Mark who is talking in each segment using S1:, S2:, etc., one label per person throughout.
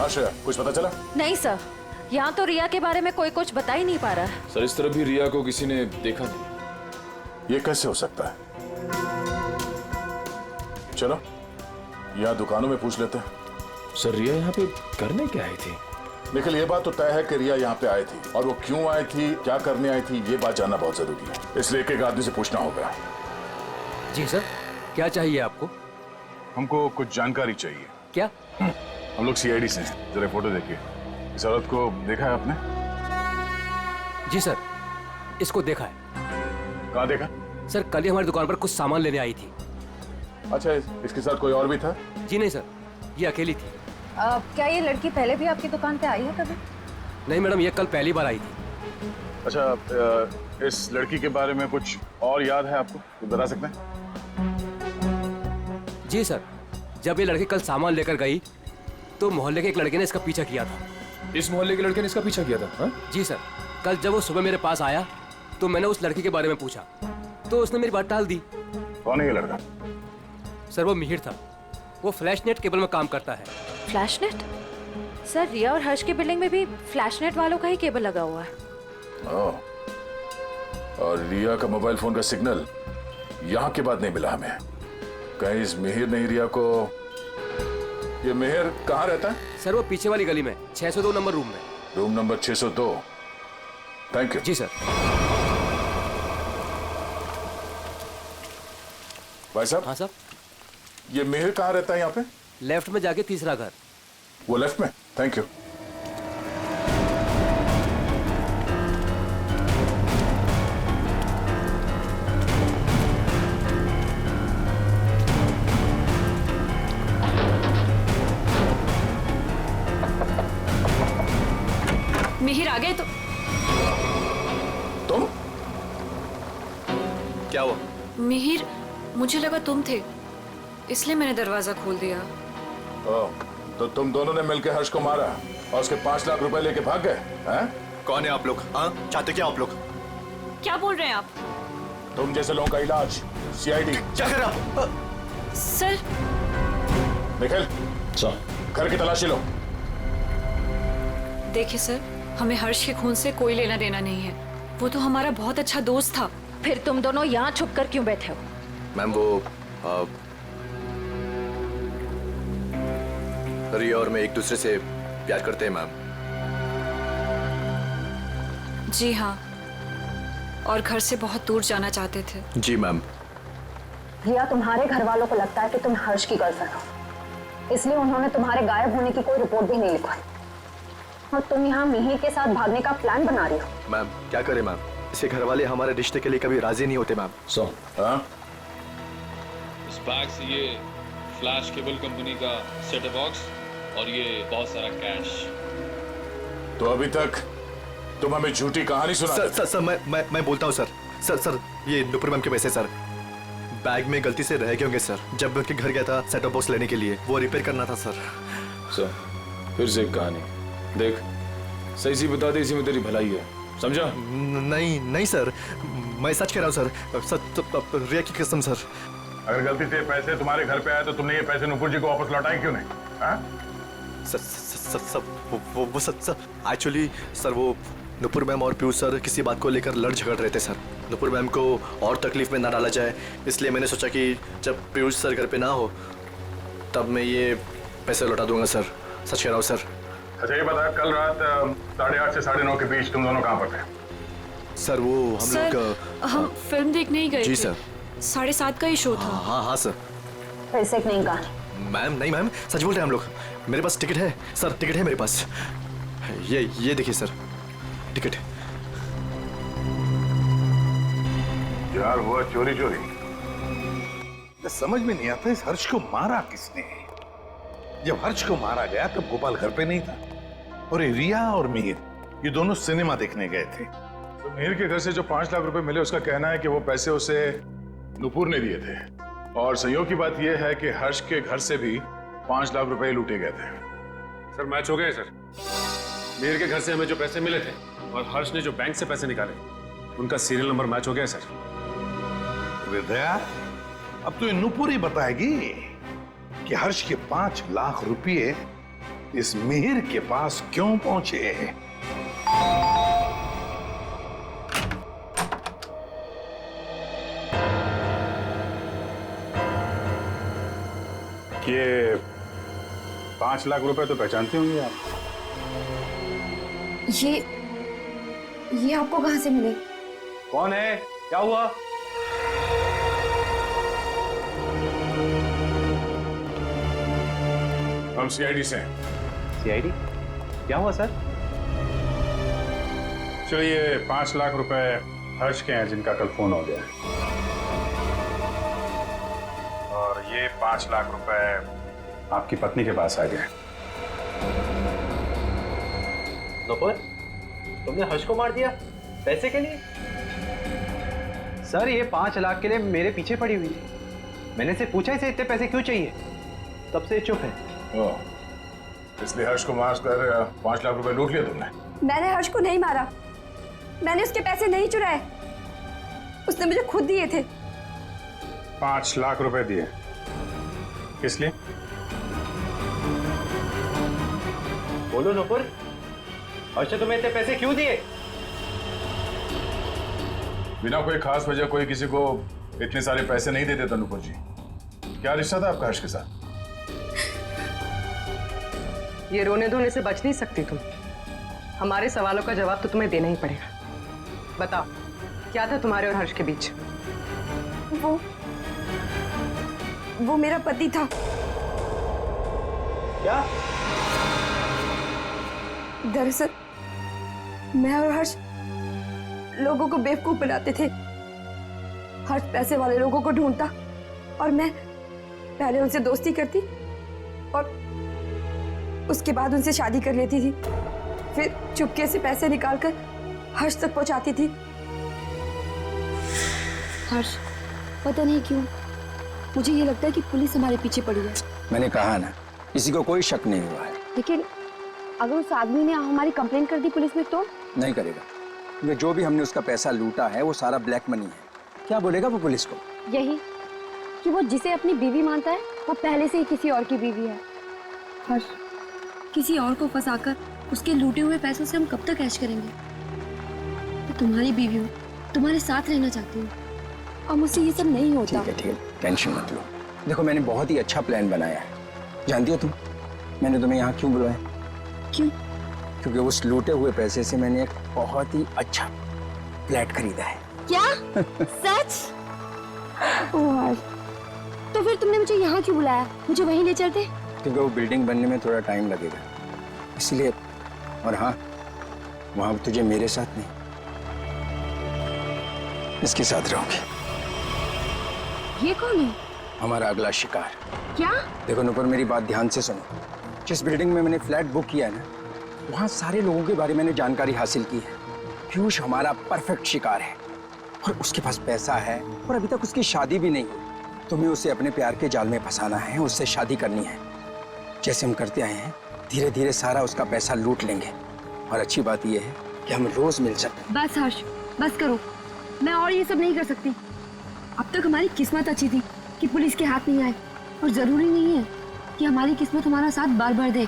S1: कहाँ से कुछ पता चला?
S2: नहीं सर, यहाँ तो रिया के बारे में कोई कुछ बता ही नहीं पा रहा है।
S3: सर इस तरह भी रिया को किसी ने देखा नहीं।
S1: ये कैसे हो सकता है? चलो यहाँ दुकानों में पूछ लेते हैं।
S3: सर रिया यहाँ पे करने क्या आई थी?
S1: निखिल, ये बात तो तय है कि रिया यहाँ पे आई थी, और वो क्यों आई थी, क्या करने आई थी, ये बात जानना बहुत जरूरी है। इसलिए एक एक आदमी से पूछना होगा।
S4: जी सर, क्या चाहिए आपको?
S1: हमको कुछ जानकारी चाहिए।
S4: क्या?
S1: हम लोग सीआईडी से हैं। जरा फोटो देखिए। इस औरत को देखा है आपने?
S4: जी सर, इसको देखा है।
S1: कहाँ देखा?
S4: सर कल ही हमारी दुकान पर कुछ सामान लेने आई थी।
S1: अच्छा, इसके साथ कोई और भी था?
S4: जी नहीं सर, ये अकेली थी।
S2: क्या ये लड़की पहले भी आपकी दुकान पे आई है कभी?
S4: नहीं मैडम, ये कल पहली बार आई थी।
S1: अच्छा, इस लड़की के बारे में कुछ और याद है आपको? कुछ बता सकते हैं?
S4: जी सर, जब ये लड़की कल सामान लेकर गई तो मोहल्ले के एक लड़के ने इसका पीछा किया था।
S3: इस मोहल्ले के लड़के ने इसका पीछा किया था? हाँ?
S4: जी सर, कल जब वो सुबह मेरे पास आया तो मैंने उस लड़की के बारे में पूछा तो उसने मेरी बात टाल दी।
S1: कौन है ये लड़का?
S4: सर वो मिहिर था, वो फ्लैश नेट केबल में काम करता है।
S2: Flash net? सर रिया और हर्ष की बिल्डिंग में भी फ्लैश नेट वालों का ही केबल लगा हुआ है।
S1: और रिया का मोबाइल फोन का सिग्नल यहाँ के बाद नहीं मिला हमें। कहीं इस मिहिर ने रिया को... ये मिहिर कहाँ रहता है?
S4: सर वो पीछे वाली गली में 602 नंबर रूम में।
S1: Room number 602। Thank you.
S4: जी सर।
S1: भाई साहब।
S4: हाँ सर।
S1: ये मिहिर कहाँ रहता है यहाँ पे?
S4: लेफ्ट में जाके तीसरा घर।
S1: वो लेफ्ट में? Thank you.
S5: मिहिर आ गए तो?
S1: तुम?
S6: क्या हुआ?
S5: मिहिर, मुझे लगा तुम थे, इसलिए मैंने दरवाजा खोल दिया।
S1: तो तुम दोनों ने मिलकर हर्ष को मारा और उसके 5 लाख रुपए लेके भाग गए हैं?
S6: कौन है आप लोग? हाँ, चाहते क्या आप लोग?
S5: क्या बोल रहे हैं आप?
S1: तुम जैसे लोगों का इलाज सीआईडी।
S6: क्या कर रहे आप?
S5: सर।
S1: निखिल, घर की तलाशी लो।
S5: देखिए सर, हमें हर्ष के खून से कोई लेना देना नहीं है। वो तो हमारा बहुत अच्छा दोस्त था।
S2: फिर तुम दोनों यहाँ छुप कर क्यों बैठे हो?
S6: मैम वो रिया और मैं एक दूसरे से प्यार करते हैं मैम।
S5: जी हाँ, और घर से बहुत दूर जाना चाहते थे।
S6: जी मैम।
S7: रिया, तुम्हारे घर वालों को लगता है कि तुम हर्ष की गर्लफ्रेंड हो, इसलिए उन्होंने तुम्हारे गायब होने की कोई रिपोर्ट भी नहीं लिखवाई और तुम यहाँ मिहिर के साथ भागने का प्लान बना रही हो।
S6: मैम क्या करें मैम, इसके घर वाले हमारे रिश्ते के लिए कभी राजी नहीं होते मैम।
S8: इस बैग से ये फ्लैश केबल कंपनी का सेटअप बॉक्स और ये बहुत सारा कैश।
S1: तो अभी तक तुम हमें झूठी कहानी सुना।
S6: सर मैं बोलता हूँ सर, ये नुपुर मैम के पैसे सर बैग में गलती से रह गए होंगे सर। जब उनके घर गया था सेटअप बॉक्स लेने के लिए, वो रिपेयर करना था सर।
S3: फिर से एक कहानी देख, सही सी बता दे, इसी में तेरी भलाई है, समझा?
S6: नहीं सर, मैं सच कह रहा हूँ सर, रिया की कसम सर।
S1: अगर गलती से पैसे तुम्हारे घर पे आए तो तुमने ये पैसे नुपुर जी को वापस लौटाए क्यों नहीं?
S6: सर एक्चुअली सर वो नुपुर मैम और पीयूष सर किसी बात को लेकर लड़ झगड़ रहे थे सर। नुपुर मैम को और तकलीफ में ना डाला जाए, इसलिए मैंने सोचा कि जब पीयूष सर घर पे ना हो तब मैं ये पैसे लौटा दूंगा सर। सच कह रहा हूँ सर।
S1: अच्छा ये बता, कल रात 8:30 से 9:30 के बीच तुम दोनों कहाँ पर थे?
S6: सर वो हम लोग
S5: हम फिल्म देखने ही गए
S6: जी
S5: थे।
S6: सर।
S5: 7:30 का ही शो था।
S6: हाँ सर।
S7: फिर से नहीं कहा।
S6: मैम नहीं मैम, सच बोल रहे हैं हम लोग। मेरे पास टिकट है सर, टिकट है मेरे पास। ये देखिए सर, टिकट।
S1: यार हुआ चोरी। समझ में नहीं आता इस हर्ष को मारा किसने? जब हर्ष को मारा गया तब गोपाल घर पे नहीं था और ये रिया और मिहिर ये दोनों सिनेमा देखने गए थे। तो मिहिर के घर से जो 5 लाख रुपए मिले, उसका कहना है कि वो पैसे उसे नुपुर ने दिए थे, और संयोग की बात यह है कि हर्ष के घर से भी 5 लाख रुपए लूटे गए थे।
S9: सर मैच हो गए सर। मिहिर के घर से हमें जो पैसे मिले थे और हर्ष ने जो बैंक से पैसे निकाले, उनका सीरियल नंबर मैच हो गया सर।
S10: विद्या, अब तो नुपुर ही बताएगी कि हर्ष के 5 लाख रुपये
S1: इस मिहिर के पास क्यों पहुंचे?
S9: ये 5 लाख रुपए तो पहचानते होंगे आप।
S7: ये आपको कहां से मिले?
S6: कौन है? क्या हुआ?
S9: हम सीआईडी से हैं।
S6: सीआईडी? क्या हुआ सर?
S9: चलिए 5 लाख रुपए हर्ष के हैं जिनका कल फोन हो गया, और ये 5 लाख रुपए आपकी पत्नी के पास आ गए।
S6: नुपुर, तुमने हर्ष को मार दिया पैसे के लिए?
S11: सर ये 5 लाख के लिए मेरे पीछे पड़ी हुई थी। मैंने से पूछा इसे इतने पैसे क्यों चाहिए, तब से चुप है।
S9: इसलिए हर्ष को मार कर 5 लाख रुपए लूट लिए तुमने?
S7: मैंने हर्ष को नहीं मारा, मैंने उसके पैसे नहीं चुराए, उसने मुझे खुद दिए थे।
S9: 5 लाख रुपए दिए? किस लिए?
S11: बोलो नुपुर, हर्ष ने तुम्हें इतने पैसे क्यों दिए?
S9: बिना कोई खास वजह कोई किसी को इतने सारे पैसे नहीं देते नुपुर जी। क्या रिश्ता था आपका हर्ष के साथ?
S12: ये रोने धोने से बच नहीं सकती तुम। हमारे सवालों का जवाब तो तुम्हें देना ही पड़ेगा। बताओ, क्या था तुम्हारे और हर्ष के बीच?
S7: वो मेरा पति था।
S11: क्या?
S7: दरअसल मैं और हर्ष लोगों को बेवकूफ बनाते थे। हर्ष पैसे वाले लोगों को ढूंढता और मैं पहले उनसे दोस्ती करती और उसके बाद उनसे शादी कर लेती थी। फिर चुपके से पैसे निकालकर हर्ष तक पहुंचाती थी।
S13: हर्ष, पता नहीं क्यों मुझे ये लगता है कि पुलिस हमारे पीछे पड़ी है।
S14: मैंने कहा ना, किसी को कोई शक नहीं हुआ है।
S13: लेकिन अगर उस आदमी ने हमारी कंप्लेन कर दी पुलिस में तो?
S14: नहीं करेगा, क्योंकि जो भी हमने उसका पैसा लूटा है वो सारा ब्लैक मनी है। क्या बोलेगा वो पुलिस को?
S13: यही कि वो जिसे अपनी बीवी मानता है वो पहले से ही किसी और की बीवी है। हर्ष, किसी और को फंसाकर उसके लूटे हुए पैसों से हम कब तक ऐश करेंगे? मैं तुम्हारी बीवी हूँ, तुम्हारे साथ रहना चाहती हूँ और मुझसे ये सब नहीं होता।
S14: ठीक है, टेंशन मत लो। देखो, मैंने बहुत ही अच्छा प्लान बनाया है। जानती हो तुम, मैंने तुम्हें यहाँ क्यों बुलाया?
S13: क्यों?
S14: क्योंकि उस लूटे हुए पैसे से मैंने एक बहुत ही अच्छा फ्लैट खरीदा है।
S13: क्या? सच? ओह हर्ष, तो फिर तुमने मुझे यहाँ क्यों बुलाया? मुझे वहीं ले चलते।
S14: क्योंकि वो बिल्डिंग बनने में थोड़ा टाइम लगेगा, इसलिए। और हाँ, वहां तुझे मेरे साथ नहीं, इसके साथ रहोगे।
S13: ये कौन है?
S14: हमारा अगला शिकार।
S13: क्या?
S14: देखो नुपुर, मेरी बात ध्यान से सुनो। जिस बिल्डिंग में मैंने फ्लैट बुक किया है ना, वहां सारे लोगों के बारे में मैंने जानकारी हासिल की है। पीयूष हमारा परफेक्ट शिकार है और उसके पास पैसा है और अभी तक उसकी शादी भी नहीं हुई। तुम्हें उसे अपने प्यार के जाल में फंसाना है, उससे शादी करनी है। जैसे हम करते आए हैं, धीरे धीरे सारा उसका पैसा लूट लेंगे। और अच्छी बात यह है कि हम रोज मिल सकते हैं।
S13: बस हर्ष, बस करो। मैं और ये सब नहीं कर सकती। अब तक हमारी किस्मत अच्छी थी कि पुलिस के हाथ नहीं आए, और जरूरी नहीं है कि हमारी किस्मत हमारा साथ बार बार दे।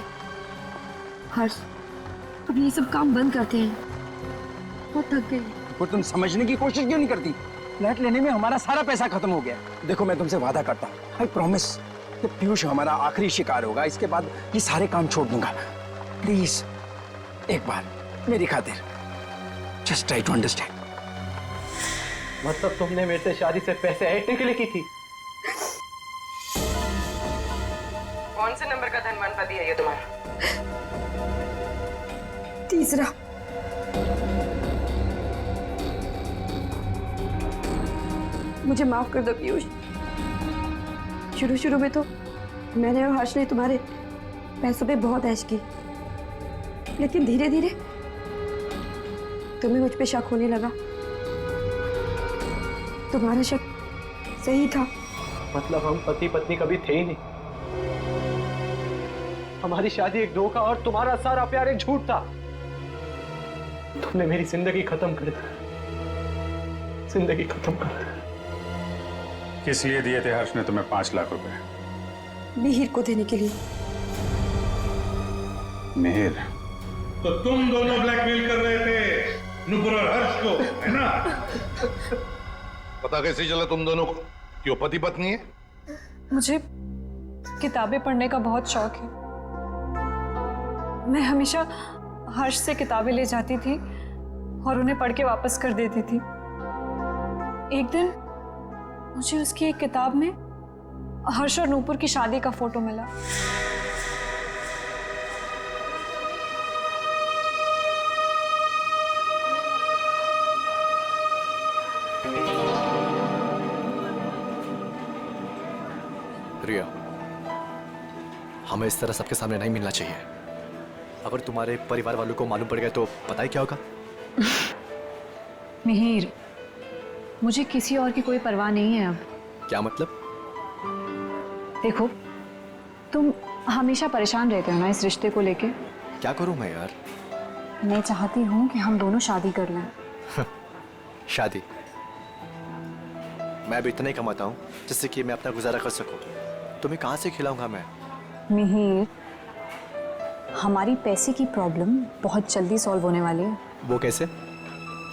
S13: हर्ष, अब ये सब काम बंद करते हैं, बहुत थक गई।
S14: और तुम समझने की कोशिश क्यों नहीं करती? फ्लैट लेने में हमारा सारा पैसा खत्म हो गया। देखो, मैं तुमसे वादा करता हूँ, आई प्रॉमिस, कि पीयूष हमारा आखिरी शिकार होगा। इसके बाद ये सारे काम छोड़ दूंगा। प्लीज एक बार मेरी खातिर, जस्ट ट्राई टू अंडरस्टैंड।
S11: मतलब तुमने मेरे से शादी से पैसे ऐंठने के लिए की थी?
S12: कौन से नंबर का धनवान पति है ये तुम्हारा?
S7: तीसरा। मुझे माफ कर दो पीयूष। शुरू में तो मैंने और हर्ष ने तुम्हारे पैसों पे बहुत ऐश की, लेकिन धीरे धीरे तुम्हें मुझ पे शक होने लगा। तुम्हारा शक सही था।
S11: मतलब हम पति पत्नी कभी थे ही नहीं। हमारी शादी एक धोखा और तुम्हारा सारा प्यार एक झूठ था। तुमने मेरी जिंदगी खत्म कर दी, जिंदगी खत्म कर दी।
S9: किस लिए दिए थे हर्ष ने तुम्हें 5 लाख रुपए?
S7: मिहिर को देने के लिए।
S1: मेहर, तो तुम दोनों ब्लैकमेल कर रहे थे नुपुर और हर्ष को, है ना? पता कैसे चला तुम दोनों को कि वो पति पत्नी है?
S5: मुझे किताबें पढ़ने का बहुत शौक है। मैं हमेशा हर्ष से किताबें ले जाती थी और उन्हें पढ़ के वापस कर देती थी। एक दिन मुझे उसकी एक किताब में हर्ष और नूपुर की शादी का फोटो मिला।
S6: रिया, हमें इस तरह सबके सामने नहीं मिलना चाहिए। अगर तुम्हारे परिवार वालों को मालूम पड़ गया तो पता ही क्या होगा।
S5: मिहिर, मुझे किसी और की कोई परवाह नहीं है अब।
S6: क्या मतलब?
S5: देखो, तुम हमेशा परेशान रहते हो ना इस रिश्ते को लेके।
S6: क्या करूं मैं यार?
S5: मैं चाहती हूँ कि हम दोनों शादी कर लें।
S6: शादी? मैं भी इतना ही कमाता हूँ जिससे कि मैं अपना गुजारा कर सकूं। तुम्हें कहाँ से खिलाऊंगा मैं?
S5: मिहिर, हमारी पैसे की प्रॉब्लम बहुत जल्दी सॉल्व होने वाली है।
S6: वो कैसे?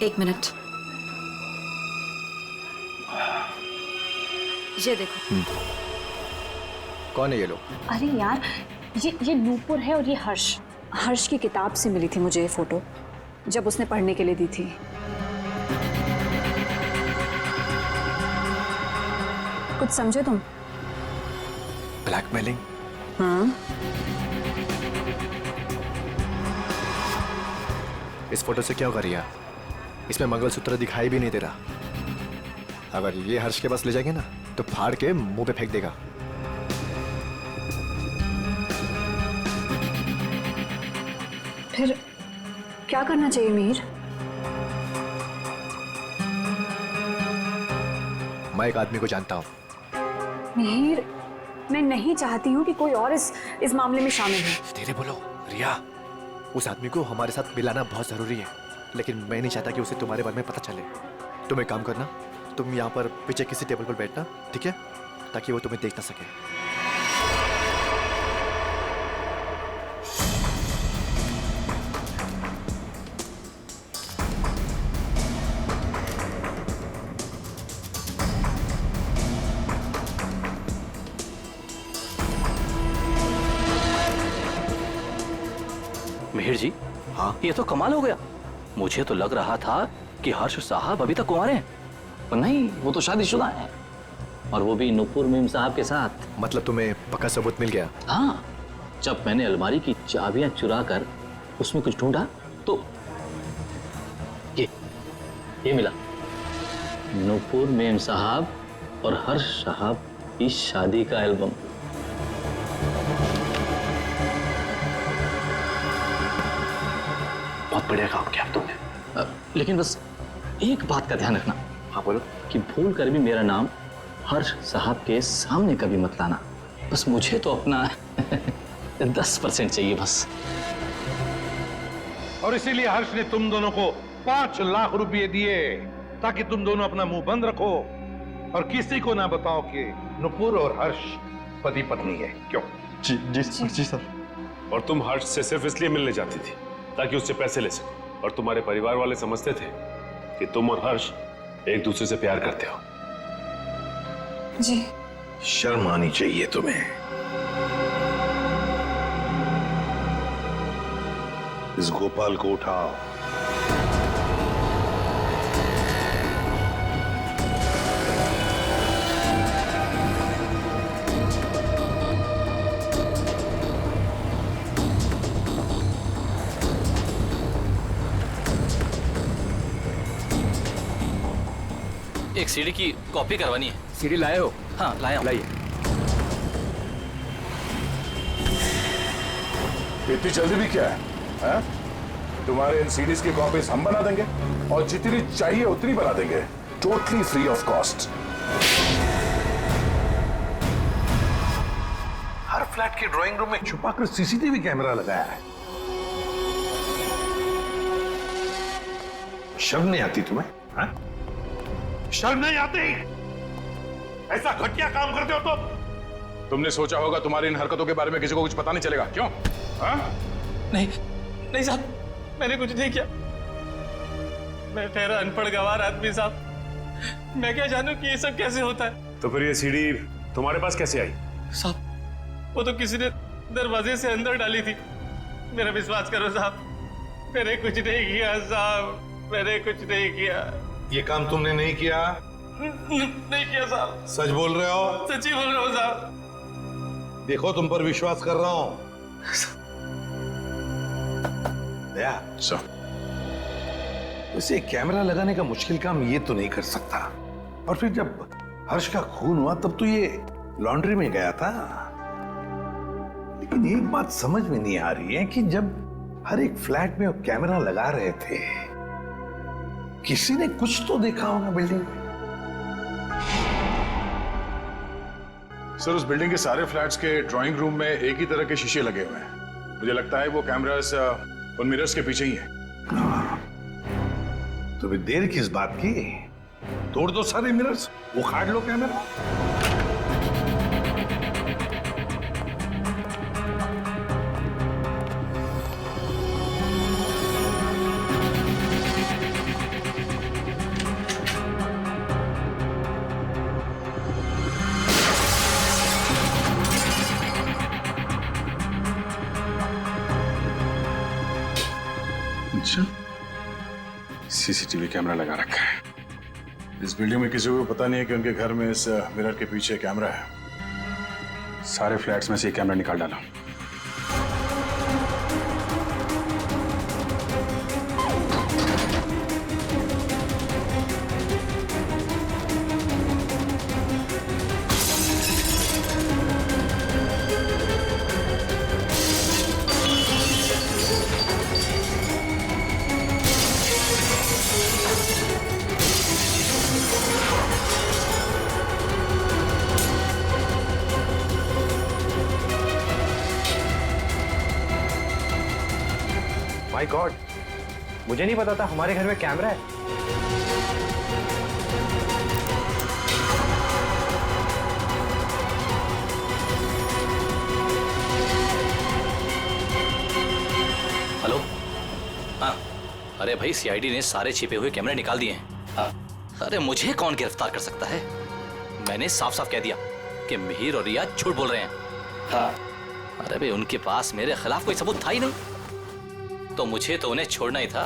S5: एक मिनट, ये देखो।
S6: कौन है ये लोग?
S5: अरे यार, ये नूपुर है और ये हर्ष। हर्ष की किताब से मिली थी मुझे ये फोटो, जब उसने पढ़ने के लिए दी थी। कुछ समझे तुम?
S6: ब्लैकमेलिंग?
S5: हाँ।
S6: इस फोटो से क्या होगा रिया? इसमें मंगलसूत्र दिखाई भी नहीं दे रहा। अगर ये हर्ष के पास ले जाएंगे ना तो फाड़ के मुंह पे फेंक देगा।
S5: फिर क्या करना चाहिए मिहिर?
S6: मैं एक आदमी को जानता हूँ।
S5: मिहिर, मैं नहीं चाहती हूँ कि कोई और इस मामले में शामिल हो।
S6: धीरे बोलो रिया। उस आदमी को हमारे साथ मिलाना बहुत जरूरी है, लेकिन मैं नहीं चाहता कि उसे तुम्हारे बारे में पता चले। तुम एक काम करना, तुम यहाँ पर पीछे किसी टेबल पर बैठना, ठीक है? ताकि वो तुम्हें देख ना सके।
S15: मिहिर जी,
S6: हाँ?
S15: ये तो कमाल हो गया। मुझे तो लग रहा था कि हर्ष साहब अभी तक कुंवारे हैं, पर नहीं, वो तो शादीशुदा हैं, और वो भी नुपुर मीम साहब के साथ।
S6: मतलब तुम्हें पक्का सबूत मिल गया?
S15: हाँ, जब मैंने अलमारी की चाबियां चुरा कर उसमें कुछ ढूंढा तो ये मिला। नुपुर मीम साहब और हर्ष साहब की शादी का एल्बम। बहुत बढ़िया काम किया तुमने। लेकिन बस एक बात का ध्यान रखना।
S6: हाँ बोलो।
S15: कि भूल कर भी मेरा नाम हर्ष साहब के सामने कभी मत लाना। बस मुझे तो अपना 10% चाहिए बस।
S1: और इसीलिए हर्ष ने तुम दोनों को 5 लाख रुपए दिए ताकि तुम दोनों अपना मुंह बंद रखो और किसी को ना बताओ कि नुपुर और हर्ष पति पत्नी है। क्यों?
S9: जी सर। और तुम हर्ष से सिर्फ इसलिए मिलने जाती थी ताकि उससे पैसे ले सको, और तुम्हारे परिवार वाले समझते थे कि तुम और हर्ष एक दूसरे से प्यार करते हो।
S5: जी।
S1: शर्म आनी चाहिए तुम्हें। इस गोपाल को उठाओ।
S15: एक सीडी की कॉपी करवानी है।
S4: सीडी लाए हो?
S15: हाँ, लाया हूं।
S4: लाइए।
S16: इतनी जल्दी भी क्या है? तुम्हारे इन सीडीज की कॉपीज हम बना देंगे और जितनी चाहिए उतनी बना देंगे, totally free of cost.
S1: Her flat के ड्राइंग रूम में छुपाकर सीसीटीवी कैमरा लगाया है। शर्म नहीं आती तुम्हें? हाँ? शर्म नहीं आती? ऐसा घटिया काम करते हो तुमने सोचा होगा तुम्हारी इन हरकतों के बारे में किसी को कुछ पता नहीं चलेगा, क्यों? हाँ?
S11: नहीं नहीं साहब, मैंने कुछ नहीं किया। मैं ठहरा अनपढ़ गवार आदमी साहब, मैं क्या जानूं कि ये सब कैसे होता है।
S9: तो फिर ये सीढ़ी तुम्हारे पास कैसे आई?
S11: साहब वो तो किसी ने दरवाजे से अंदर डाली थी। मेरा विश्वास करो साहब, मैंने कुछ नहीं किया साहब, मैंने कुछ नहीं किया।
S1: ये काम तुमने नहीं किया?
S11: नहीं किया साहब।
S1: सच बोल रहे हो?
S11: सच्ची बोल रहा हूँ साहब।
S1: देखो तुम पर विश्वास कर रहा हूं। दया वैसे कैमरा लगाने का मुश्किल काम ये तो नहीं कर सकता। और फिर जब हर्ष का खून हुआ तब तो ये लॉन्ड्री में गया था। लेकिन एक बात समझ में नहीं आ रही है कि जब हर एक फ्लैट में वो कैमरा लगा रहे थे, किसी ने कुछ तो देखा होगा बिल्डिंग में।
S16: सर उस बिल्डिंग के सारे फ्लैट्स के ड्राइंग रूम में एक ही तरह के शीशे लगे हुए हैं। मुझे लगता है वो कैमरास उन मिरर्स के पीछे ही है।
S1: तो फिर देर किस बात की? तोड़ दो सारे मिरर्स, उखाड़ लो कैमरा।
S16: अच्छा, सीसीटीवी कैमरा लगा रखा है। इस बिल्डिंग में किसी को पता नहीं है कि उनके घर में इस मिरर के पीछे कैमरा है। सारे फ्लैट्स में से कैमरा निकाल डाला।
S11: माय गॉड, मुझे नहीं पता था हमारे घर में कैमरा है।
S15: हेलो, हाँ, अरे भाई सीआईडी ने सारे छिपे हुए कैमरे निकाल दिए हैं। हाँ, अरे मुझे कौन गिरफ्तार कर सकता है? मैंने साफ साफ कह दिया कि मिहिर और रिया झूठ बोल रहे हैं। हाँ, अरे भाई उनके पास मेरे खिलाफ कोई सबूत था ही नहीं, तो मुझे तो उन्हें छोड़ना ही था।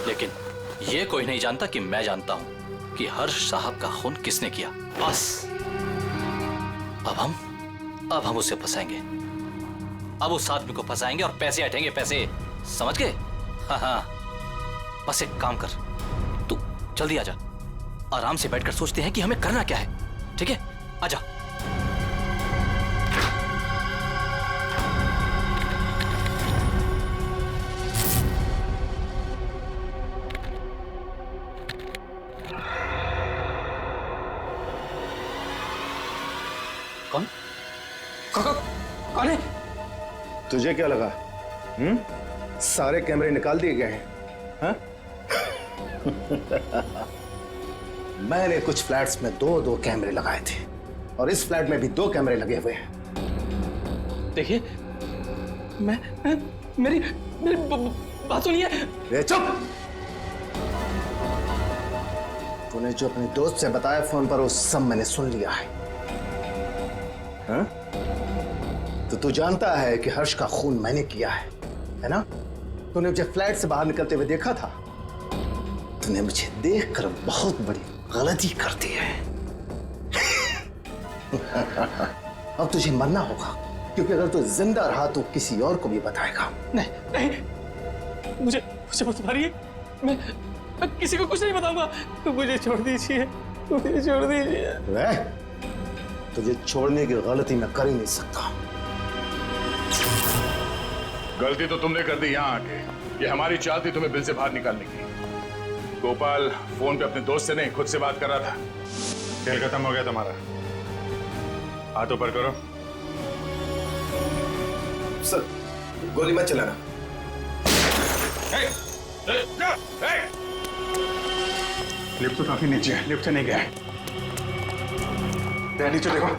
S15: लेकिन ये कोई नहीं जानता कि मैं जानता हूं कि हर्ष साहब का खून किसने किया। बस अब हम उसे फंसाएंगे। अब उस आदमी को फंसाएंगे और पैसे हटेंगे, पैसे, समझ गए? हाँ हाँ, बस एक काम कर, तू जल्दी आजा। आराम से बैठकर सोचते हैं कि हमें करना क्या है। ठीक है, आजा।
S14: कौन है?
S6: तुझे क्या लगा? सारे कैमरे निकाल दिए गए हैं? हाँ? मैंने कुछ फ्लैट्स में 2-2 कैमरे लगाए थे और इस फ्लैट में भी 2 कैमरे लगे हुए हैं।
S11: देखिए, मेरी बात सुनिए।
S6: चुप! तूने जो अपने दोस्त से बताया फोन पर वो सब मैंने सुन लिया है। हाँ? तो तू जानता है कि हर्ष का खून मैंने किया है ना? तूने मुझे फ्लैट से बाहर निकलते हुए देखा था। तूने मुझे देखकर बहुत बड़ी गलती कर दी है। अब तुझे मरना होगा, क्योंकि अगर तू जिंदा रहा तो किसी और को भी बताएगा।
S11: नहीं, मुझे मत मारिए। मैं किसी को कुछ नहीं बताऊंगा। मुझे छोड़ दीजिए, मुझे छोड़ दीजिए।
S6: तुझे छोड़ने की गलती मैं कर ही नहीं सकता।
S16: गलती तो तुमने कर दी यहाँ आके। ये हमारी चाल थी तुम्हें बिल से बाहर निकालने की। गोपाल फोन पे अपने दोस्त से नहीं खुद से बात कर रहा था। खेल खत्म हो गया तुम्हारा। हाथ ऊपर करो।
S6: सर, गोली मत चलाना।
S16: लिफ्ट तो काफी नीचे है, लिफ्ट से नहीं गया। नीचे देखो।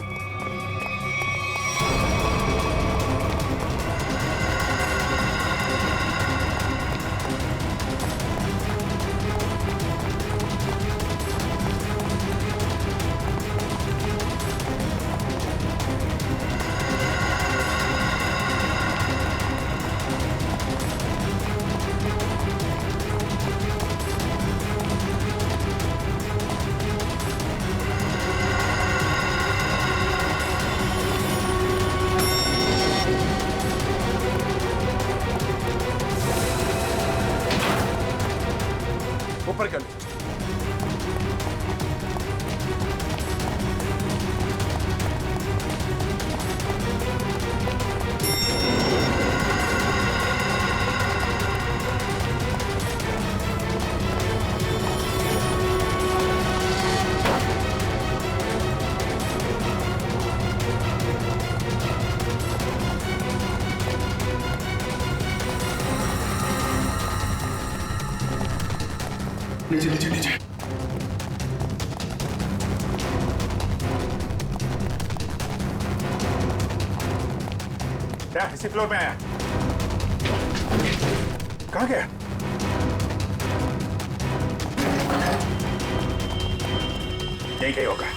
S16: ऊपर कर लो। नीचे नीचे नीचे। क्या इसी फ्लोर में आया? कहाँ गया? यहीं कहीं होगा।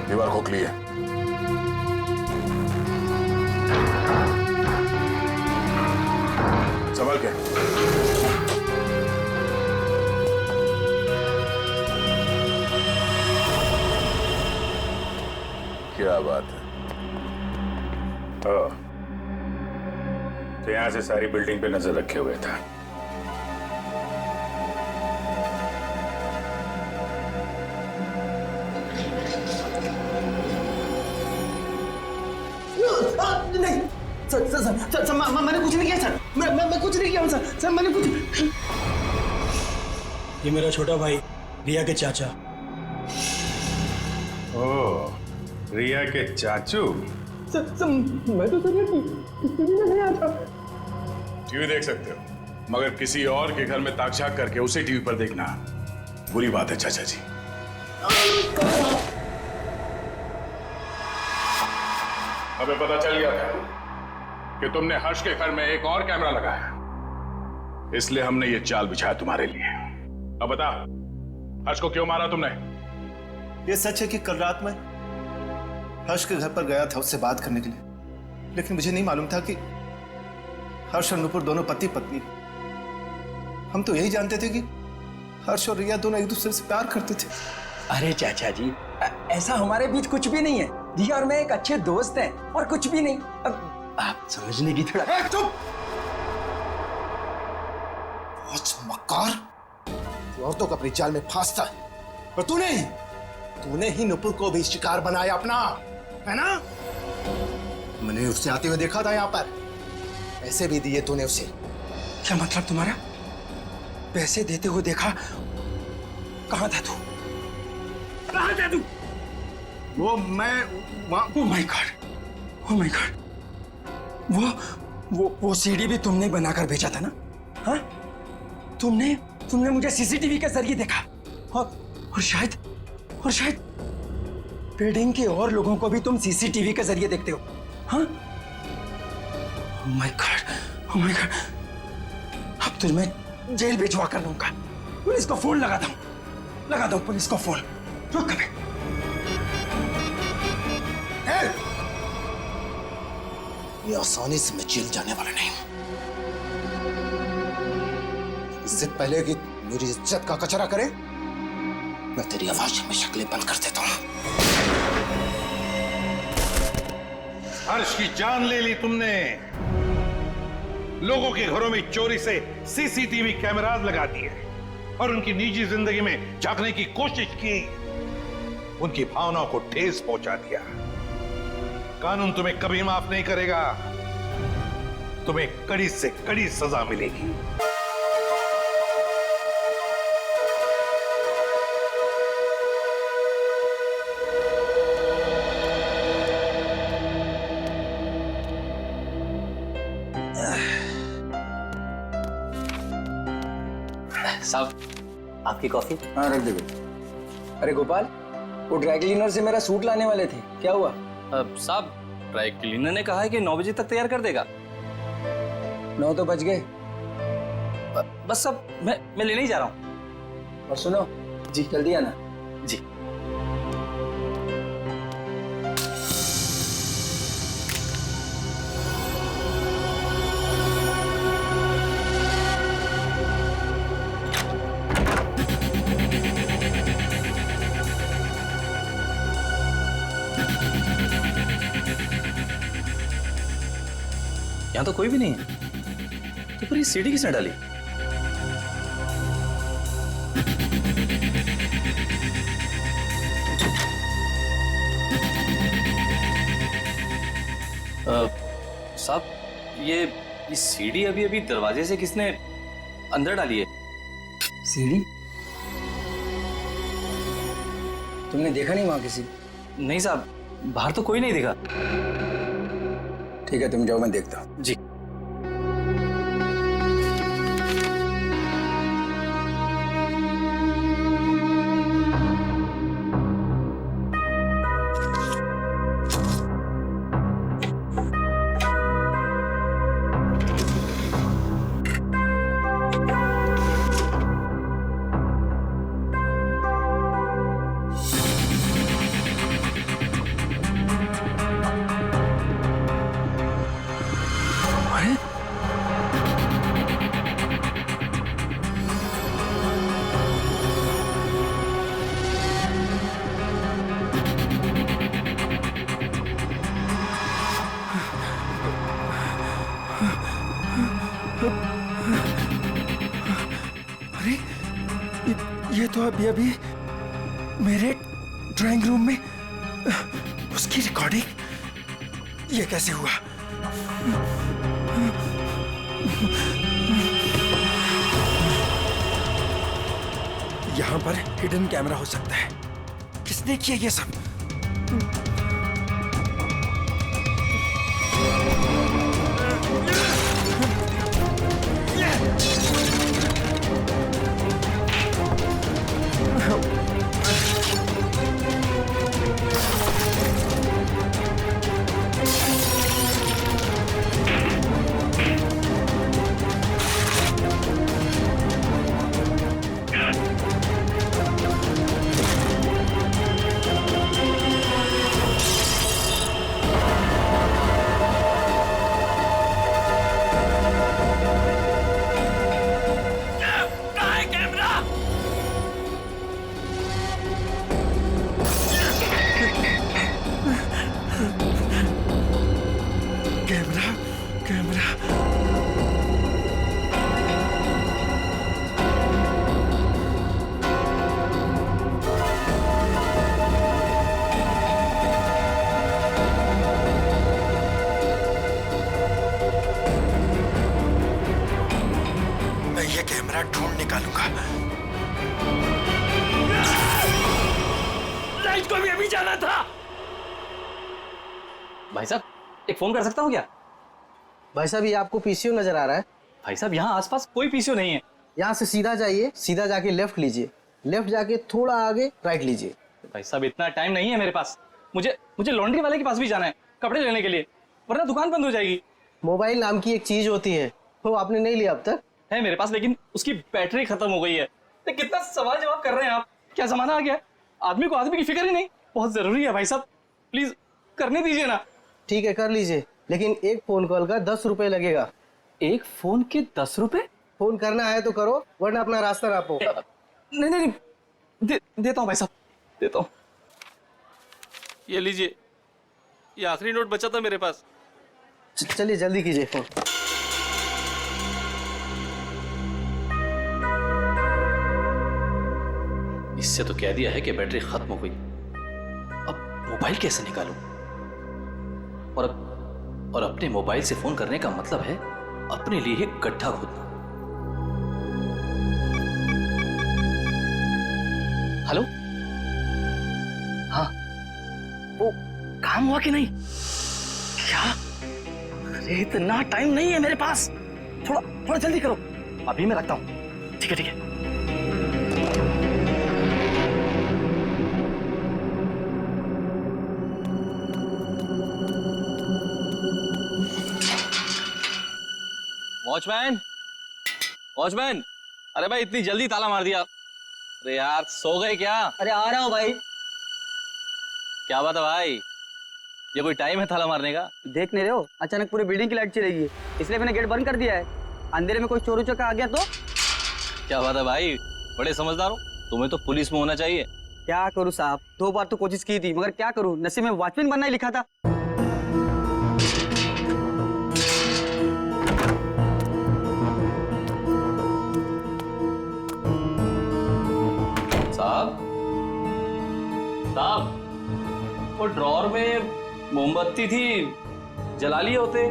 S16: दीवार खोखली है। संभाल के। क्या बात है? तो यहां से सारी बिल्डिंग पे नजर रखे हुए था।
S17: नहीं सर, मैंने कुछ नहीं किया सर। मैं कुछ नहीं किया सर। मैंने कुछ।
S18: ये मेरा छोटा भाई रिया के चाचा।
S16: ओह, रिया के चाचू।
S17: सर मैं तो नहीं आया था।
S16: टीवी देख सकते हो, मगर किसी और के घर में ताकझाक करके उसे टीवी पर देखना बुरी बात है चाचा जी। हमें पता चल गया था कि तुमने हर्ष के घर में एक और कैमरा लगाया, इसलिए हमने ये चाल बिछाया तुम्हारे लिए। अब बता, हर्ष को क्यों मारा तुमने?
S19: ये सच है कि कल रात में हर्ष के घर पर गया था उससे बात करने के लिए, लेकिन मुझे नहीं मालूम था कि हर्ष और नुपुर दोनों पति पत्नी। हम तो यही जानते थे कि हर्ष और रिया दोनों एक दूसरे से प्यार करते थे।
S14: अरे चाचा जी, ऐसा हमारे बीच कुछ भी नहीं है। रिया और मैं एक अच्छे दोस्त हैं और कुछ भी नहीं। अब आप समझने की थोड़ा।
S19: चुप! बहुत मक्कार, औरतों को अपनी जाल में फांसता है, और तूने ही नुपुर को भी शिकार बनाया अपना, है ना? मैंने उससे आते हुए देखा था यहाँ पर, पैसे भी दिए तूने उसे।
S14: क्या मतलब तुम्हारा? पैसे देते हुए देखा? कहाँ था तू? कहाँ था तू?
S19: वो मैं वहाँ।
S14: Oh my God, oh my God. वो सीडी भी तुमने बनाकर भेजा था ना? हाँ? तुमने मुझे सीसीटीवी के जरिए देखा, और शायद बिल्डिंग के और लोगों को भी तुम सीसीटीवी के जरिए देखते हो। हाँ? Oh my God, oh my God. अब तो मैं जेल भिजवा कर दूंगा। पुलिस को फोन लगा दो पुलिस को फोन। रुक कभी।
S19: ये आसानी से मैं जेल जाने वाला नहीं हूं। इससे पहले कि मेरी इज्जत का कचरा करे, मैं तेरी आवाज में शक्लें बंद कर देता हूं।
S1: हर्ष की जान ले ली तुमने। लोगों के घरों में चोरी से सीसीटीवी कैमरास लगा दिए और उनकी निजी जिंदगी में झांकने की कोशिश की। उनकी भावनाओं को ठेस पहुंचा दिया। कानून तुम्हें कभी माफ नहीं करेगा। तुम्हें कड़ी से कड़ी सजा मिलेगी।
S15: साहब आपकी कॉफी।
S14: हाँ रख दे बेटा। अरे गोपाल, वो ड्राई क्लीनर से मेरा सूट लाने वाले थे, क्या हुआ?
S15: साहब ड्राई क्लीनर ने कहा है कि 9 बजे तक तैयार कर देगा।
S14: 9 तो बज गए।
S15: बस अब मैं लेने ही जा रहा हूँ।
S14: और सुनो जी, जल्दी आना
S15: जी। यहाँ तो कोई भी नहीं है, तो फिर ये सीढ़ी किसने डाली? साहब ये सीढ़ी अभी अभी दरवाजे से किसने अंदर डाली है?
S14: सीढ़ी? तुमने देखा नहीं वहां किसी?
S15: नहीं साहब, बाहर तो कोई नहीं दिखा।
S14: ठीक है तुम जाओ, मैं देखता हूँ।
S15: जी।
S14: अरे ये तो अभी मेरे ड्राइंग रूम में उसकी रिकॉर्डिंग, ये कैसे हुआ? यहाँ पर हिडन कैमरा हो सकता है। किसने किया ये सब? ढूंढ निकालूंगा।
S15: लाइट को भी अभी जाना था। भाई साहब एक फोन कर सकता हूँ क्या?
S17: भाई साहब ये आपको पीसीओ नजर आ रहा है?
S15: भाई साहब यहाँ आसपास कोई पीसीओ नहीं है।
S17: यहाँ से सीधा जाइए, सीधा जाके लेफ्ट लीजिए, लेफ्ट जाके थोड़ा आगे राइट लीजिए।
S15: भाई साहब इतना टाइम नहीं है मेरे पास। मुझे लॉन्ड्री वाले के पास भी जाना है कपड़े लेने के लिए, वरना दुकान बंद हो जाएगी।
S17: मोबाइल नाम की एक चीज होती है, वो आपने नहीं लिया अब तक?
S15: है मेरे पास, लेकिन उसकी बैटरी खत्म हो गई है। तो कितना सवाल जवाब कर रहे हैं आप? क्या जमाना आ गया, आदमी को आदमी की फिक्र ही नहीं। बहुत जरूरी है भाई साहब, प्लीज करने दीजिए ना।
S17: ठीक है कर लीजिए, लेकिन एक फोन कॉल का 10 रुपए लगेगा।
S15: एक फोन के 10 रुपए?
S17: फोन करना है तो करो, वरना अपना रास्ता नापो।
S15: नहीं देता हूँ भाई साहब, देता हूँ। ये लीजिए, ये आखिरी नोट बचा था मेरे पास।
S17: चलिए जल्दी कीजिए फोन।
S15: इससे तो कह दिया है कि बैटरी खत्म हो गई। अब मोबाइल कैसे निकालूं? और अपने मोबाइल से फोन करने का मतलब है अपने लिए ही गड्ढा खोदना। हेलो, हाँ वो काम हुआ कि नहीं? क्या? अरे इतना टाइम नहीं है मेरे पास, थोड़ा जल्दी करो। अभी मैं रखता हूँ। ठीक है ठीक है। वॉचमैन, वॉचमैन, अरे भाई इतनी जल्दी ताला मार दिया। अरे यार सो गए क्या?
S17: अरे आ रहा हूँ भाई।
S15: क्या बात है भाई, ये कोई टाइम है ताला मारने का?
S17: देख नहीं रहे हो, अचानक पूरी बिल्डिंग की लाइट चली गई है, इसलिए मैंने गेट बंद कर दिया है। अंधेरे में कोई चोर उचक्का आ गया तो?
S15: क्या बात है भाई, बड़े समझदार हो। तुम्हें तो पुलिस में होना चाहिए।
S17: क्या करूँ साहब, 2 बार तो कोशिश की थी, मगर क्या करूँ, नसीब में वॉचमैन बनना ही लिखा था।
S15: साहब, साहब, वो ड्रॉर में मोमबत्ती थी, जला लिए होते।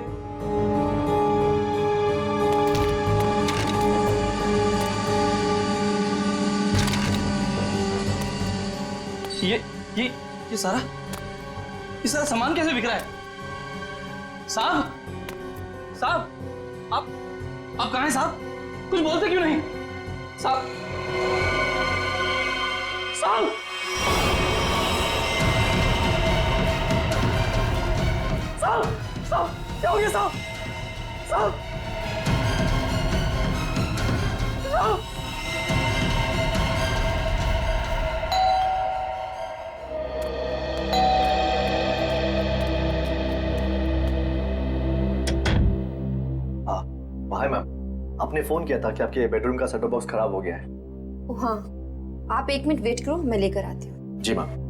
S15: ये सारा सामान कैसे बिक रहा है? साहब, साहब, आप कहाँ हैं साहब? कुछ बोलते क्यों नहीं? साहब, साहब, साहब, साहब, क्या हो गया साहब? साहब, साहब,
S6: भाई मैम, आपने फोन किया था कि आपके बेडरूम का सेटअप बॉक्स खराब हो गया है।
S13: हाँ, आप 1 मिनट वेट करो, मैं लेकर आती हूँ।
S6: जी मैम।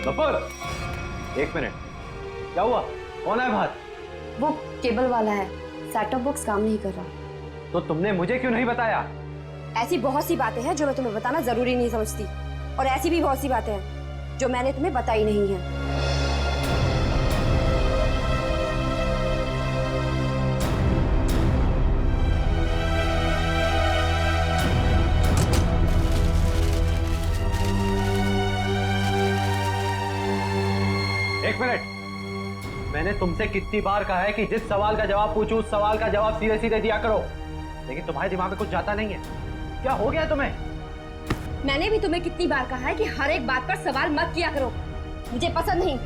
S4: नफर, 1 मिनट, क्या हुआ? कौन है बाहर?
S13: वो केबल वाला है, सेटअप बॉक्स काम नहीं कर रहा।
S4: तो तुमने मुझे क्यों नहीं बताया?
S13: ऐसी बहुत सी बातें हैं जो मैं तुम्हें बताना जरूरी नहीं समझती, और ऐसी भी बहुत सी बातें हैं जो मैंने तुम्हें बताई नहीं है।
S4: एक मिनट, मैंने तुमसे कितनी बार कहा है कि जिस सवाल का जवाब पूछूं उस सवाल का जवाब सीधे सीधे दिया करो, लेकिन तुम्हारे दिमाग में कुछ जाता नहीं है। क्या हो गया तुम्हें?
S13: मैंने भी तुम्हें कितनी बार कहा है कि हर एक बात पर सवाल मत किया करो, मुझे पसंद नहीं,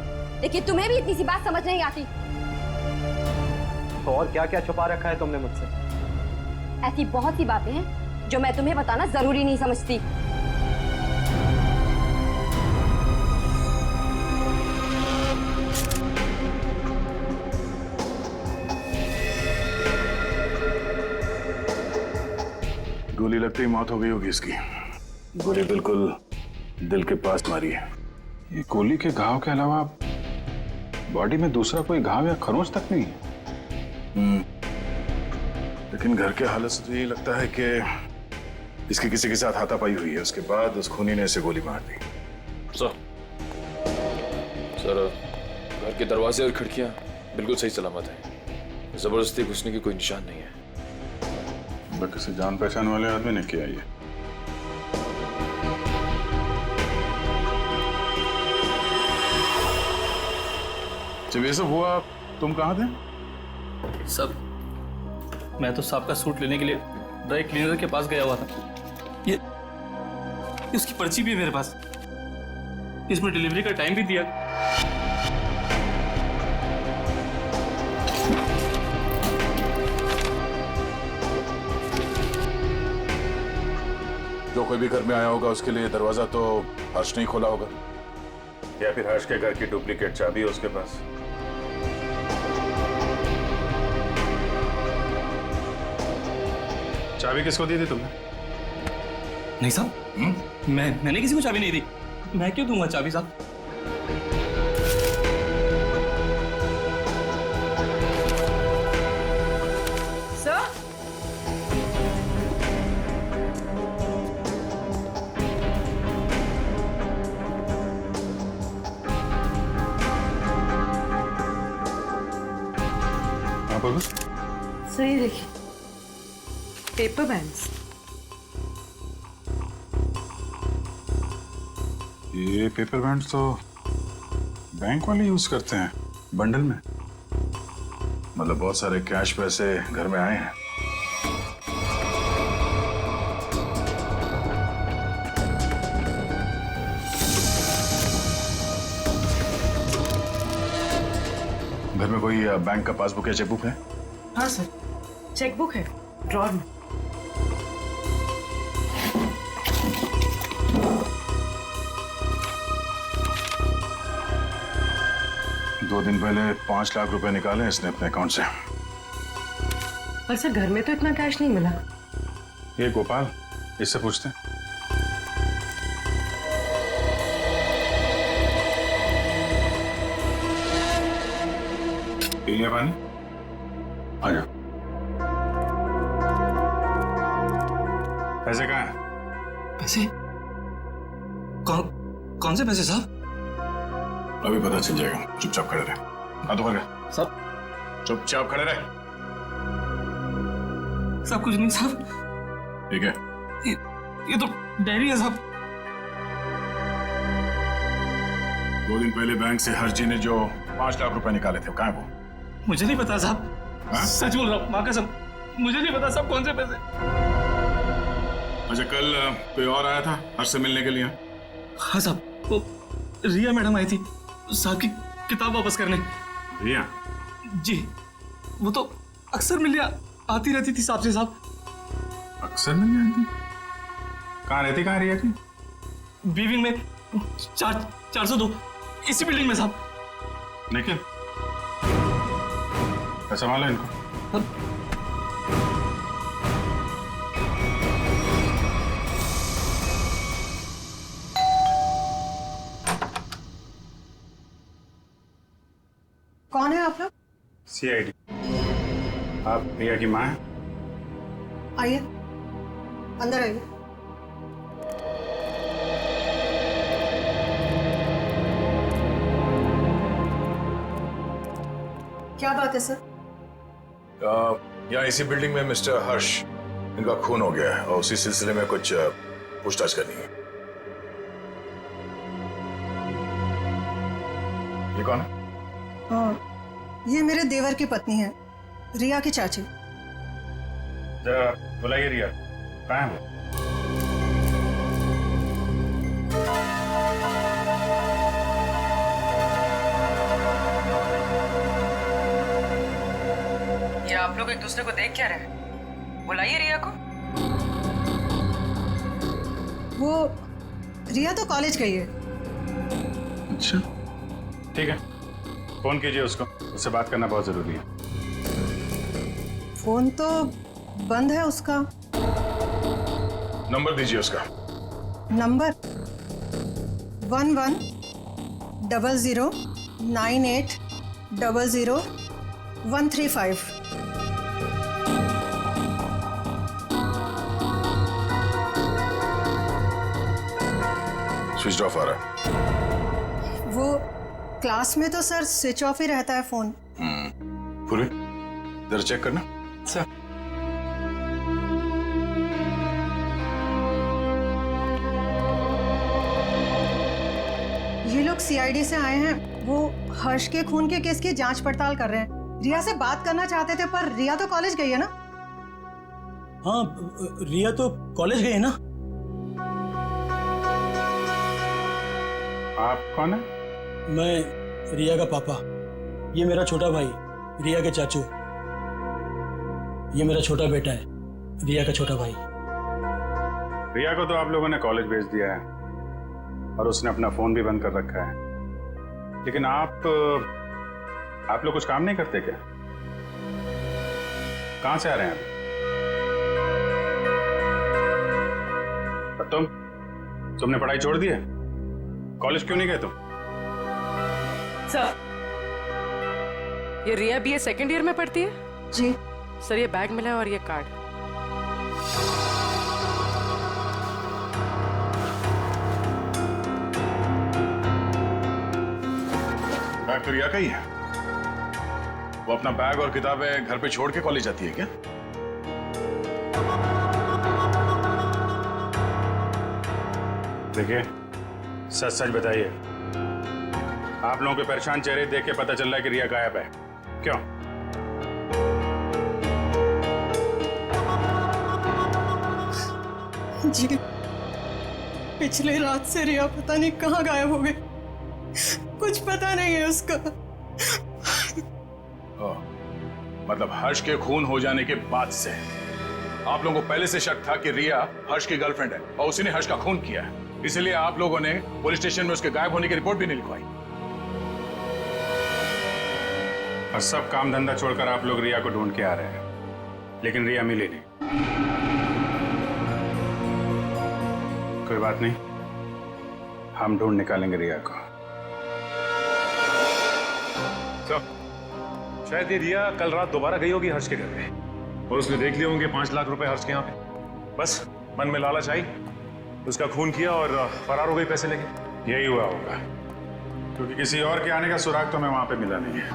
S13: लेकिन तुम्हें भी इतनी सी बात समझ नहीं आती।
S4: तो और क्या क्या छुपा रखा है तुमने मुझसे?
S13: ऐसी बहुत सी बातें हैं जो मैं तुम्हें बताना जरूरी नहीं समझती।
S16: गोली लगते ही मौत हो गई होगी इसकी। गोली बिल्कुल दिल के पास मारी है। ये गोली के घाव के अलावा बॉडी में दूसरा कोई घाव या खरोंच तक नहीं है। लेकिन घर के हालत से तो यही लगता है कि इसकी किसी के साथ हाथापाई हुई है, उसके बाद उस खूनी ने इसे गोली मार दी।
S3: सर, घर के दरवाजे और खिड़कियां बिल्कुल सही सलामत हैं। जबरदस्ती घुसने की कोई निशान नहीं है।
S16: किसी जान पहचान वाले आदमी ने किया ये। जब ये सब हुआ तुम कहाँ थे?
S15: सब, मैं तो साहब का सूट लेने के लिए ड्राई क्लीनर के पास गया हुआ था। ये उसकी पर्ची भी है मेरे पास, इसमें डिलीवरी का टाइम भी दिया।
S16: जो कोई भी घर में आया होगा उसके लिए दरवाजा तो हर्ष नहीं खोला होगा, या फिर हर्ष के घर की डुप्लीकेट चाबी है उसके पास। चाबी किसको दी थी तुमने?
S15: नहीं साहब, मैंने किसी को चाबी नहीं दी। मैं क्यों दूंगा चाबी साहब?
S12: सही देखिए, पेपर बैंड्स।
S16: ये पेपर बैंड्स तो बैंक वाले यूज करते हैं। बंडल में? मतलब बहुत सारे कैश पैसे घर में आए हैं। घर में कोई बैंक का पासबुक या चेकबुक है?
S12: हाँ सर, चेकबुक है ड्रॉर में।
S16: दो दिन पहले 5 लाख रुपए निकाले इसने अपने अकाउंट से।
S12: पर सर घर में तो इतना कैश नहीं मिला।
S16: ये गोपाल, इससे पूछते हैं। पी लिया पानी? आ जाओ। पैसे कहाँ हैं?
S18: पैसे? कौन से पैसे साहब?
S16: अभी पता चल जाएगा, चुपचाप खड़े रहे। हाथ ऊपर कर।
S18: सब
S16: चुपचाप खड़े रहे।
S18: सब कुछ नहीं साहब।
S16: ठीक है।
S18: ये तो डायरी है साहब।
S16: 2 दिन पहले बैंक से हर्ष जी ने जो 5 लाख रुपए निकाले थे, कहाँ है वो?
S18: मुझे नहीं पता साहब। सच बोल रहा हूँ, माँ कसम, मुझे नहीं पता साहब कौन से पैसे।
S16: अच्छा, कल कोई और आया था हर्ष से मिलने के लिए?
S18: हाँ साहब, वो रिया मैडम आई थी साहब की किताब वापस करने।
S16: रिया?
S18: जी, वो तो अक्सर मिलने आती रहती थी साहब से साहब।
S16: अक्सर मिलने आती? कहाँ रहती, कहाँ रिया की?
S18: बीविंग में 402, इसी बिल्डिंग में साहब।
S16: लेकिन ऐसा मालूम है इनको?
S12: कौन है आप लोग?
S16: CID। आप रिया की माँ हैं?
S12: आइए, अंदर आइए। क्या बात है सर?
S16: यहाँ इसी बिल्डिंग में मिस्टर हर्ष, इनका खून हो गया है और उसी सिलसिले में कुछ पूछताछ करनी है। ये कौन है?
S12: ये मेरे देवर की पत्नी है, रिया की चाची।
S16: जरा बुलाइए रिया, कहाँ है वो?
S12: ये आप लोग एक दूसरे को देख क्या रहे हैं? बुलाइए रिया को। वो रिया तो कॉलेज गई है।
S16: अच्छा, ठीक है, फोन कीजिए उसको, उससे बात करना बहुत जरूरी है।
S12: फोन तो बंद है उसका।
S16: नंबर दीजिए उसका।
S12: नंबर 110098000135।
S16: स्विच ऑफ आ रहा है।
S12: वो क्लास में तो सर स्विच ऑफ ही रहता है फोन।
S16: पूरी जरा चेक करना।
S18: सर,
S12: ये लोग CID से आए हैं। वो हर्ष के खून के केस की जांच पड़ताल कर रहे हैं। रिया से बात करना चाहते थे, पर रिया तो कॉलेज गई है ना।
S18: हाँ, रिया तो कॉलेज गई है ना।
S16: आप कौन है?
S18: मैं रिया का पापा। ये मेरा छोटा भाई, रिया के चाचू। ये मेरा छोटा बेटा है, रिया का छोटा भाई।
S16: रिया को तो आप लोगों ने कॉलेज भेज दिया है और उसने अपना फोन भी बंद कर रखा है, लेकिन आप लोग कुछ काम नहीं करते क्या? कहां से आ रहे हैं आप? तुमने पढ़ाई छोड़ दी है? कॉलेज क्यों नहीं गए तुम?
S12: सर, ये रिया BA सेकेंड ईयर में पढ़ती है। जी सर, ये बैग मिला है और ये कार्ड।
S16: बैग तो रिया का ही है। वो अपना बैग और किताबें घर पे छोड़ के कॉलेज जाती है क्या? देखिए, सच सच बताइए,
S9: आप लोगों के परेशान चेहरे देख के पता चल रहा है कि रिया गायब है। क्यों?
S12: जी पिछले रात से रिया पता नहीं कहाँ गायब हो गई, कुछ पता नहीं है उसका।
S16: मतलब हर्ष के खून हो जाने के बाद से आप लोगों को पहले से शक था कि रिया हर्ष की गर्लफ्रेंड है और उसी ने हर्ष का खून किया है, इसलिए आप लोगों ने पुलिस स्टेशन में उसके गायब होने की रिपोर्ट भी नहीं लिखवाई।
S9: और सब काम धंधा छोड़कर आप लोग रिया को ढूंढ के आ रहे हैं, लेकिन रिया मिली नहीं। कोई बात नहीं, हम ढूंढ निकालेंगे रिया को। शायद ये रिया कल रात दोबारा गई होगी हर्ष के घर पे और उसने देख लिए होंगे 5 लाख रुपए हर्ष के यहाँ पे। बस मन में लालच आई, उसका खून किया और फरार हो गई पैसे लेके। यही हुआ होगा, क्योंकि किसी और के आने का सुराग तो हमें वहां पे मिला नहीं है।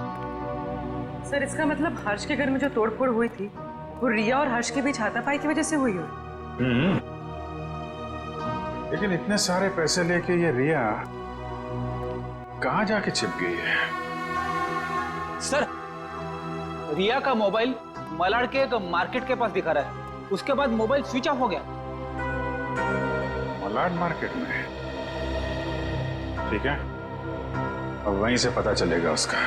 S12: सर इसका मतलब हर्ष के घर में जो तोड़फोड़ हुई थी वो रिया और हर्ष के बीच हाथापाई की वजह से हुई हो।
S9: लेकिन इतने सारे पैसे लेके ये रिया कहाँ जाके छिप गई है?
S20: सर रिया का मोबाइल मलाड के एक मार्केट के पास दिखा रहा है, उसके बाद मोबाइल स्विच ऑफ हो गया।
S9: मलाड मार्केट में? ठीक है, अब वहीं से पता चलेगा उसका।